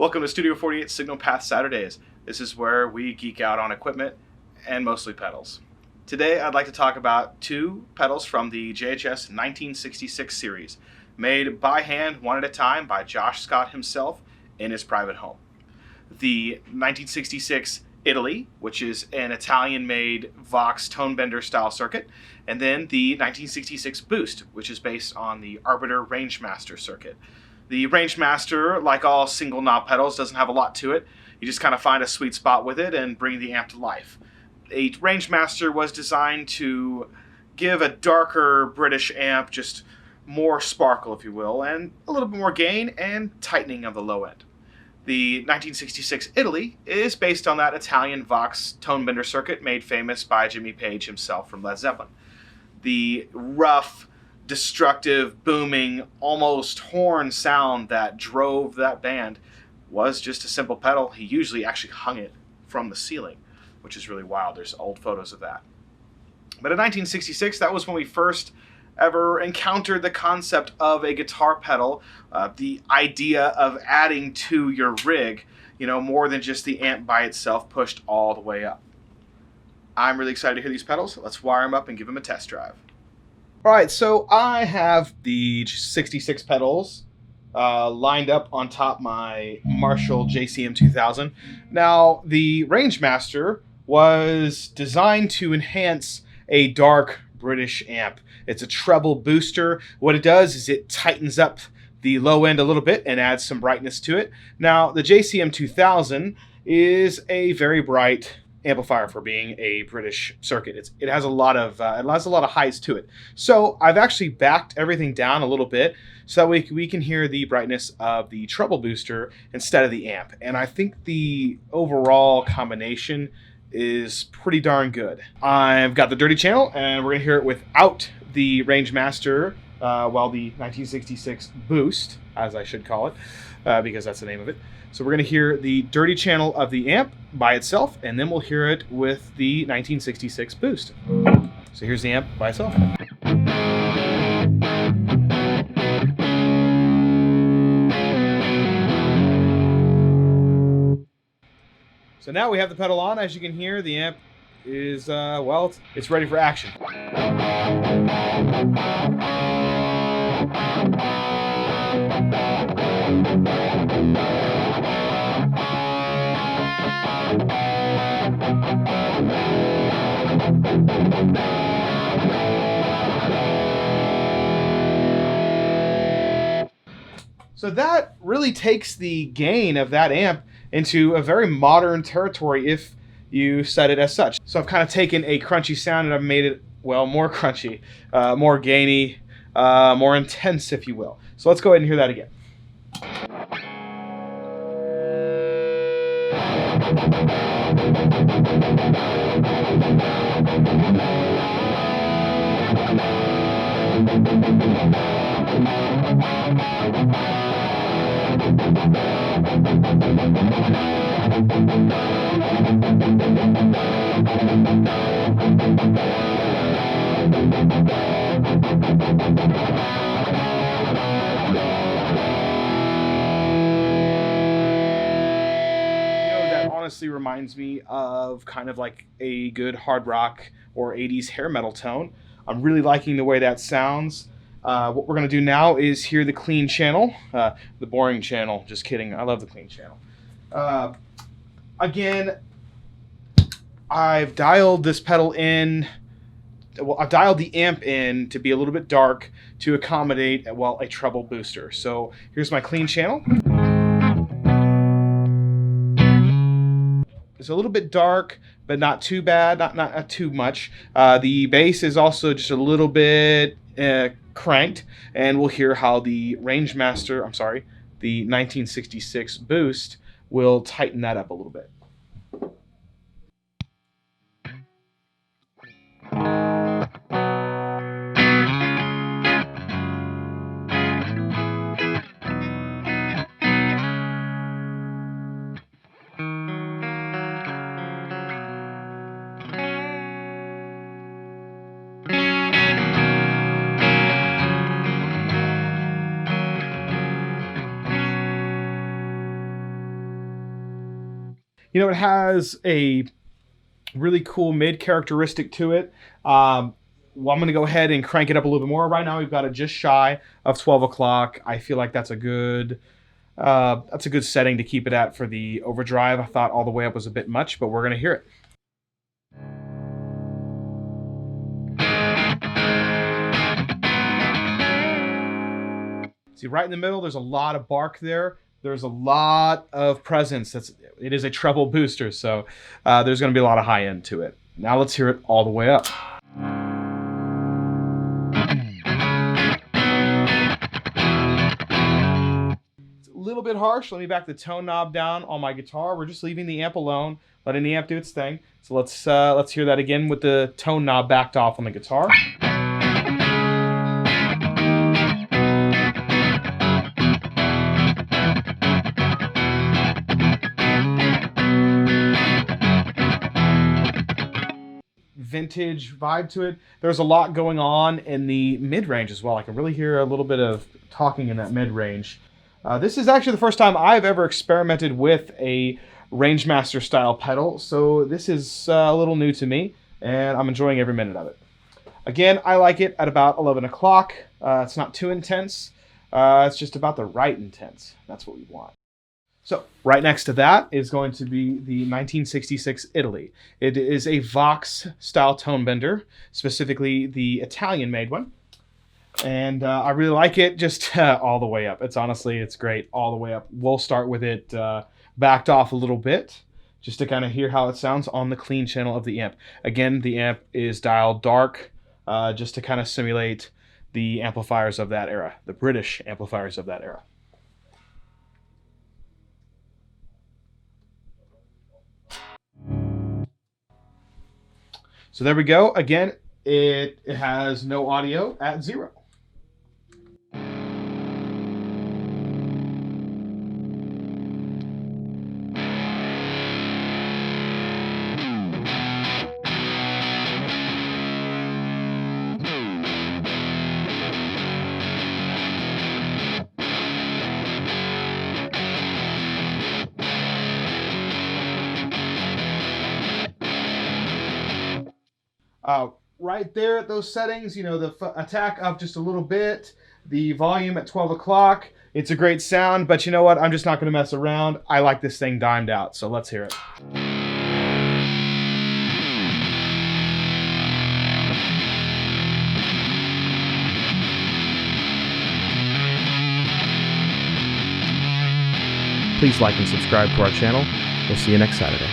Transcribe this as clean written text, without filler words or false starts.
Welcome to Studio 48 Signal Path Saturdays. This is where we geek out on equipment and mostly pedals. Today I'd like to talk about two pedals from the JHS 1966 series, made by hand, one at a time, by Josh Scott himself in his private home. The 1966 Italy, which is an Italian-made Vox Tonebender style circuit, and then the 1966 Boost, which is based on the Arbiter Rangemaster circuit. The Rangemaster, like all single knob pedals, doesn't have a lot to it. You just kind of find a sweet spot with it and bring the amp to life. A Rangemaster was designed to give a darker British amp just more sparkle, if you will, and a little bit more gain and tightening of the low end. The 1966 Italy is based on that Italian Vox Tonebender circuit made famous by Jimmy Page himself from Led Zeppelin. The rough, destructive, booming, almost horn sound that drove that band was just a simple pedal. He usually actually hung it from the ceiling, which is really wild. There's old photos of that. But in 1966, that was when we first ever encountered the concept of a guitar pedal, the idea of adding to your rig, more than just the amp by itself pushed all the way up. I'm really excited to hear these pedals. Let's wire them up and give them a test drive. All right, so I have the 66 pedals lined up on top my Marshall JCM 2000. Now, the Rangemaster was designed to enhance a dark British amp. It's a treble booster. What it does is it tightens up the low end a little bit and adds some brightness to it. Now, the JCM 2000 is a very bright amplifier for being a British circuit. It has a lot of highs to it. So I've actually backed everything down a little bit so that we can hear the brightness of the treble booster instead of the amp. And I think the overall combination is pretty darn good. I've got the dirty channel, and we're gonna hear it without the Rangemaster, while the 1966 Boost, as I should call it, because that's the name of it. So we're going to hear the dirty channel of the amp by itself, and then we'll hear it with the 1966 Boost. So here's the amp by itself. So now we have the pedal on. As you can hear, the amp is, it's ready for action. So that really takes the gain of that amp into a very modern territory if you set it as such. So I've kind of taken a crunchy sound and I've made it, more crunchy, more gainy, more intense, if you will. So let's go ahead and hear that again. That honestly reminds me of kind of like a good hard rock or 80s hair metal tone. I'm really liking the way that sounds. What we're going to do now is hear the clean channel, the boring channel. Just kidding. I love the clean channel. Again, I've dialed this pedal in. Well, I've dialed the amp in to be a little bit dark to accommodate, a treble booster. So here's my clean channel. It's a little bit dark, but not too bad, not too much. The bass is also just a little bit cranked, and we'll hear how the Rangemaster, the 1966 Boost will tighten that up a little bit. You know, it has a really cool mid characteristic to it. Well, I'm going to go ahead and crank it up a little bit more. Right now, we've got it just shy of 12 o'clock. I feel like that's a good setting to keep it at for the overdrive. I thought all the way up was a bit much, but we're going to hear it. See, right in the middle, there's a lot of bark there. There's a lot of presence. It is a treble booster, so there's going to be a lot of high end to it. Now let's hear it all the way up. It's a little bit harsh. Let me back the tone knob down on my guitar. We're just leaving the amp alone, letting the amp do its thing. So let's hear that again with the tone knob backed off on the guitar. Vintage vibe to it. There's a lot going on in the mid-range as well. I can really hear a little bit of talking in that mid-range. This is actually the first time I've ever experimented with a Rangemaster style pedal, so this is a little new to me, and I'm enjoying every minute of it. Again, I like it at about 11 o'clock. It's not too intense. It's just about the right intense. That's what we want. So right next to that is going to be the 1966 Italy. It is a Vox style tone bender, specifically the Italian-made one. And I really like it just all the way up. It's great all the way up. We'll start with it backed off a little bit just to kind of hear how it sounds on the clean channel of the amp. Again, the amp is dialed dark just to kind of simulate the amplifiers of that era, the British amplifiers of that era. So there we go. Again, it has no audio at 0. Right there at those settings, you know, the attack up just a little bit, the volume at 12 o'clock. It's a great sound, but you know what? I'm just not going to mess around. I like this thing dimed out, so let's hear it. Please like and subscribe to our channel. We'll see you next Saturday.